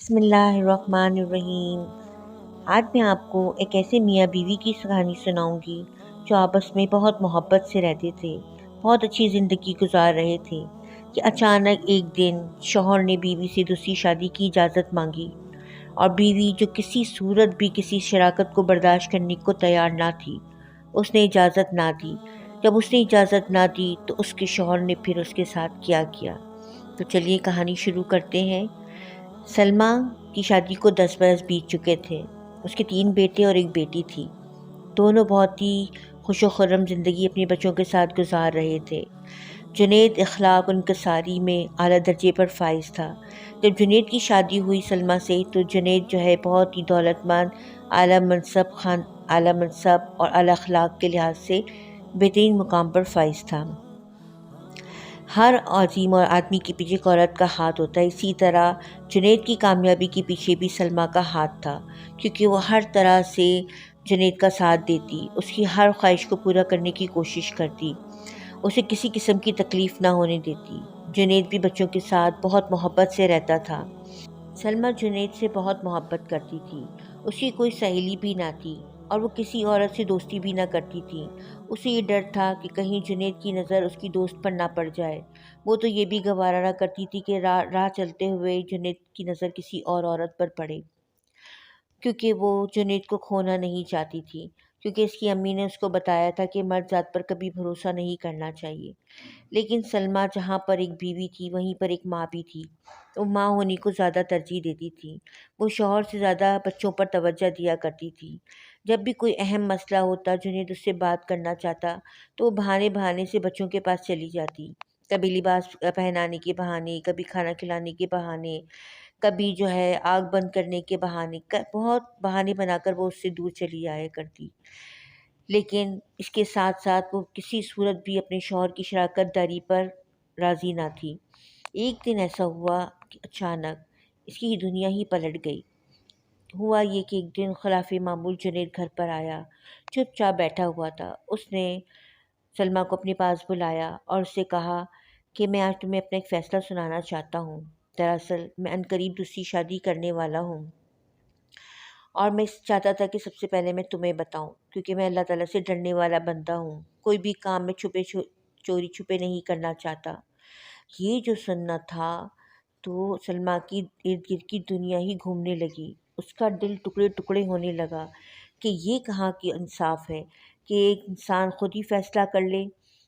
بسم اللہ الرحمن الرحیم۔ آج میں آپ کو ایک ایسے میاں بیوی کی کہانی سناؤں گی جو آپس میں بہت محبت سے رہتے تھے، بہت اچھی زندگی گزار رہے تھے کہ اچانک ایک دن شوہر نے بیوی سے دوسری شادی کی اجازت مانگی، اور بیوی جو کسی صورت بھی کسی شراکت کو برداشت کرنے کو تیار نہ تھی، اس نے اجازت نہ دی۔ جب اس نے اجازت نہ دی تو اس کے شوہر نے پھر اس کے ساتھ کیا کیا۔ تو چلیے کہانی شروع کرتے ہیں۔ سلمیٰ کی شادی کو 10 برس بیت چکے تھے۔ اس کے 3 بیٹے اور ایک بیٹی تھی۔ دونوں بہت ہی خوش و خرم زندگی اپنے بچوں کے ساتھ گزار رہے تھے۔ جنید اخلاق انکساری میں اعلیٰ درجے پر فائز تھا۔ جب جنید کی شادی ہوئی سلمیٰ سے تو جنید جو ہے بہت ہی دولت مند، اعلیٰ منصب اور اعلیٰ اخلاق کے لحاظ سے بہترین مقام پر فائز تھا۔ ہر عظیم اور آدمی کے پیچھے ایک عورت کا ہاتھ ہوتا ہے، اسی طرح جنید کی کامیابی کے پیچھے بھی سلمیٰ کا ہاتھ تھا، کیونکہ وہ ہر طرح سے جنید کا ساتھ دیتی، اس کی ہر خواہش کو پورا کرنے کی کوشش کرتی، اسے کسی قسم کی تکلیف نہ ہونے دیتی۔ جنید بھی بچوں کے ساتھ بہت محبت سے رہتا تھا۔ سلمیٰ جنید سے بہت محبت کرتی تھی، اس کی کوئی سہیلی بھی نہ تھی اور وہ کسی عورت سے دوستی بھی نہ کرتی تھی۔ اسے یہ ڈر تھا کہ کہیں جنید کی نظر اس کی دوست پر نہ پڑ جائے۔ وہ تو یہ بھی گوارا نہ کرتی تھی کہ راہ چلتے ہوئے جنید کی نظر کسی اور عورت پر پڑے، کیونکہ وہ جنید کو کھونا نہیں چاہتی تھی، کیونکہ اس کی امی نے اس کو بتایا تھا کہ مرد ذات پر کبھی بھروسہ نہیں کرنا چاہیے۔ لیکن سلمیٰ جہاں پر ایک بیوی تھی وہیں پر ایک ماں بھی تھی۔ وہ ماں ہونے کو زیادہ ترجیح دیتی تھی۔ وہ شوہر سے زیادہ بچوں پر توجہ دیا کرتی تھی۔ جب بھی کوئی اہم مسئلہ ہوتا، جنید اس سے بات کرنا چاہتا تو وہ بہانے سے بچوں کے پاس چلی جاتی، کبھی لباس پہنانے کے بہانے، کبھی کھانا کھلانے کے بہانے، کبھی جو ہے آگ بند کرنے کے بہانے، بہت بہانے بنا کر وہ اس سے دور چلی آیا کرتی۔ لیکن اس کے ساتھ ساتھ وہ کسی صورت بھی اپنے شوہر کی شراکت داری پر راضی نہ تھی۔ ایک دن ایسا ہوا کہ اچانک اس کی دنیا ہی پلٹ گئی۔ ہوا یہ کہ ایک دن خلاف معمول جنید گھر پر آیا، چپ چاپ بیٹھا ہوا تھا۔ اس نے سلمیٰ کو اپنے پاس بلایا اور اس سے کہا کہ میں آج تمہیں اپنا ایک فیصلہ سنانا چاہتا ہوں۔ دراصل میں عنقریب دوسری شادی کرنے والا ہوں، اور میں چاہتا تھا کہ سب سے پہلے میں تمہیں بتاؤں، کیونکہ میں اللہ تعالیٰ سے ڈرنے والا بندہ ہوں، کوئی بھی کام میں چوری چھپے نہیں کرنا چاہتا۔ یہ جو سننا تھا تو سلمیٰ کی ارد گرد کی دنیا ہی گھومنے لگی، اس کا دل ٹکڑے ٹکڑے ہونے لگا کہ یہ کہاں کی انصاف ہے کہ ایک انسان خود ہی فیصلہ کر لے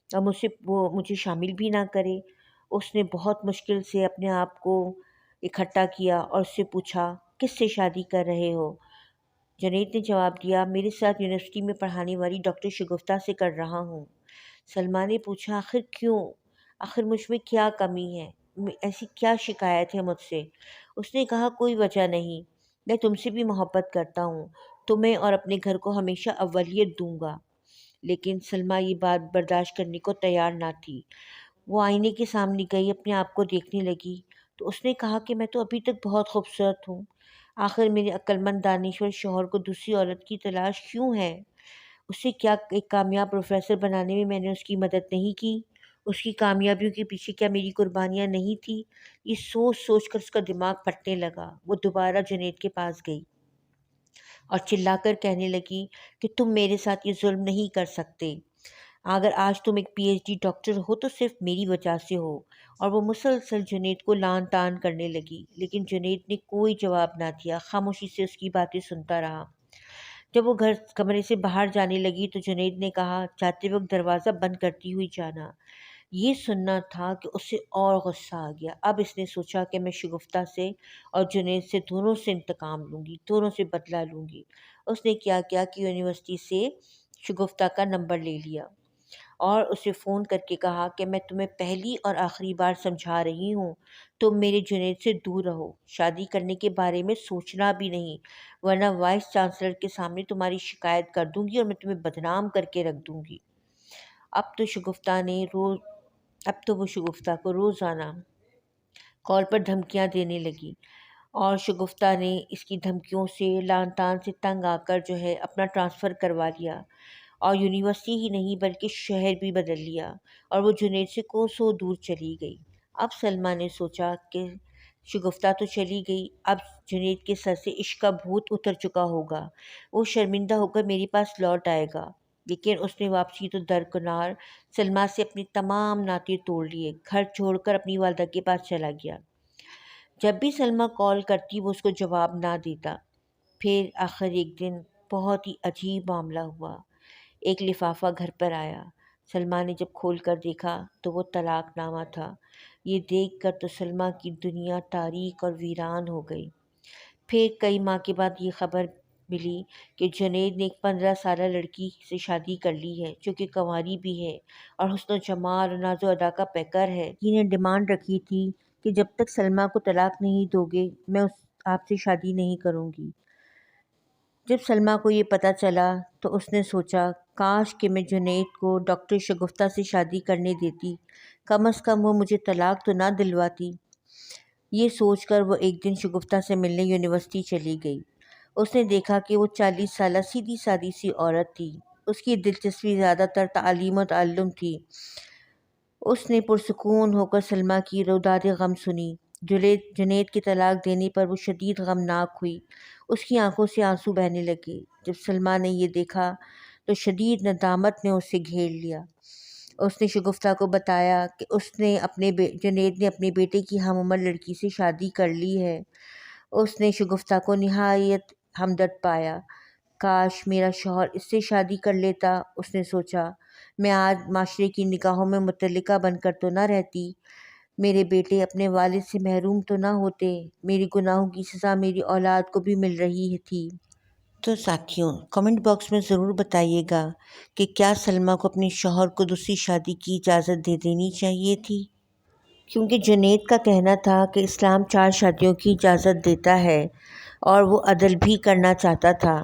اور وہ مجھے شامل بھی نہ کرے۔ اس نے بہت مشکل سے اپنے آپ کو اکٹھا کیا اور اس سے پوچھا، کس سے شادی کر رہے ہو؟ جنید نے جواب دیا، میرے ساتھ یونیورسٹی میں پڑھانے والی ڈاکٹر شگفتہ سے کر رہا ہوں۔ سلمیٰ نے پوچھا، آخر کیوں؟ آخر مجھ میں کیا کمی ہے؟ ایسی کیا شکایت ہے مجھ سے؟ اس نے کہا، کوئی وجہ نہیں، میں تم سے بھی محبت کرتا ہوں، تمہیں اور اپنے گھر کو ہمیشہ اولیت دوں گا۔ لیکن سلمیٰ یہ بات برداشت کرنے کو تیار نہ تھی۔ وہ آئینے کے سامنے گئی، اپنے آپ کو دیکھنے لگی تو اس نے کہا کہ میں تو ابھی تک بہت خوبصورت ہوں، آخر میرے عقلمند دانشور شوہر کو دوسری عورت کی تلاش کیوں ہے؟ اسے کیا ایک کامیاب پروفیسر بنانے میں نے اس کی مدد نہیں کی؟ اس کی کامیابیوں کے پیچھے کیا میری قربانیاں نہیں تھیں؟ یہ سوچ سوچ کر اس کا دماغ پھٹنے لگا۔ وہ دوبارہ جنید کے پاس گئی اور چلا کر کہنے لگی کہ تم میرے ساتھ یہ ظلم نہیں کر سکتے۔ اگر آج تم ایک PhD ڈاکٹر ہو تو صرف میری وجہ سے ہو۔ اور وہ مسلسل جنید کو لان تان کرنے لگی، لیکن جنید نے کوئی جواب نہ دیا، خاموشی سے اس کی باتیں سنتا رہا۔ جب وہ کمرے سے باہر جانے لگی تو جنید نے کہا، جاتے وقت دروازہ بند کرتی ہوئی جانا۔ یہ سننا تھا کہ اسے اور غصہ آ گیا۔ اب اس نے سوچا کہ میں شگفتہ سے اور جنید سے دونوں سے انتقام لوں گی، دونوں سے بدلہ لوں گی۔ اس نے کیا کہ یونیورسٹی سے شگفتہ کا نمبر لے لیا اور اسے فون کر کے کہا کہ میں تمہیں پہلی اور آخری بار سمجھا رہی ہوں، تم میرے جنید سے دور رہو، شادی کرنے کے بارے میں سوچنا بھی نہیں، ورنہ وائس چانسلر کے سامنے تمہاری شکایت کر دوں گی اور میں تمہیں بدنام کر کے رکھ دوں گی۔ اب تو وہ شگفتہ کو روزانہ کال پر دھمکیاں دینے لگی، اور شگفتہ نے اس کی دھمکیوں سے لان تان سے تنگ آ کر جو ہے اپنا ٹرانسفر کروا لیا، اور یونیورسٹی ہی نہیں بلکہ شہر بھی بدل لیا، اور وہ جنید سے کوسوں دور چلی گئی۔ اب سلمیٰ نے سوچا کہ شگفتہ تو چلی گئی، اب جنید کے سر سے عشق کا بھوت اتر چکا ہوگا، وہ شرمندہ ہو کر میرے پاس لوٹ آئے گا۔ لیکن اس نے واپسی تو درکنار سلمیٰ سے اپنے تمام ناطے توڑ لیے، گھر چھوڑ کر اپنی والدہ کے پاس چلا گیا۔ جب بھی سلمیٰ کال کرتی وہ اس کو جواب نہ دیتا۔ پھر آخر ایک دن بہت ہی عجیب معاملہ ہوا۔ ایک لفافہ گھر پر آیا۔ سلمیٰ نے جب کھول کر دیکھا تو وہ طلاق نامہ تھا۔ یہ دیکھ کر تو سلمیٰ کی دنیا تاریک اور ویران ہو گئی۔ پھر کئی ماہ کے بعد یہ خبر ملی کہ جنید نے ایک 15 سالہ لڑکی سے شادی کر لی ہے جو کہ کنواری بھی ہے اور حسن و جمال اور ناز و ادا کا پیکر ہے۔ لڑکی نے ڈیمانڈ رکھی تھی کہ جب تک سلمیٰ کو طلاق نہیں دو گے میں آپ سے شادی نہیں کروں گی۔ جب سلمیٰ کو یہ پتہ چلا تو اس نے سوچا کاش کہ میں جنید کو ڈاکٹر شگفتہ سے شادی کرنے دیتی، کم از کم وہ مجھے طلاق تو نہ دلواتی۔ یہ سوچ کر وہ ایک دن شگفتہ سے ملنے یونیورسٹی چلی گئی۔ اس نے دیکھا کہ وہ 40 سالہ سیدھی سادی سی عورت تھی۔ اس کی دلچسپی زیادہ تر تعلیم و تعلم تھی۔ اس نے پرسکون ہو کر سلمیٰ کی روداد غم سنی۔ جنید کے طلاق دینے پر وہ شدید غمناک ہوئی۔ اس کی آنکھوں سے آنسو بہنے لگے۔ جب سلمیٰ نے یہ دیکھا تو شدید ندامت نے اسے گھیر لیا۔ اس نے شگفتہ کو بتایا کہ جنید نے اپنے بیٹے کی ہم عمر لڑکی سے شادی کر لی ہے۔ اس نے شگفتہ کو نہایت ہمدرد پایا۔ کاش میرا شوہر اس سے شادی کر لیتا، اس نے سوچا۔ میں آج معاشرے کی نگاہوں میں متعلقہ بن کر تو نہ رہتی، میرے بیٹے اپنے والد سے محروم تو نہ ہوتے، میری گناہوں کی سزا میری اولاد کو بھی مل رہی تھی۔ تو ساتھیوں، کمنٹ باکس میں ضرور بتائیے گا کہ کیا سلمیٰ کو اپنے شوہر کو دوسری شادی کی اجازت دے دینی چاہیے تھی؟ کیونکہ جنید کا کہنا تھا کہ اسلام 4 شادیوں کی اجازت دیتا ہے اور وہ عدل بھی کرنا چاہتا تھا۔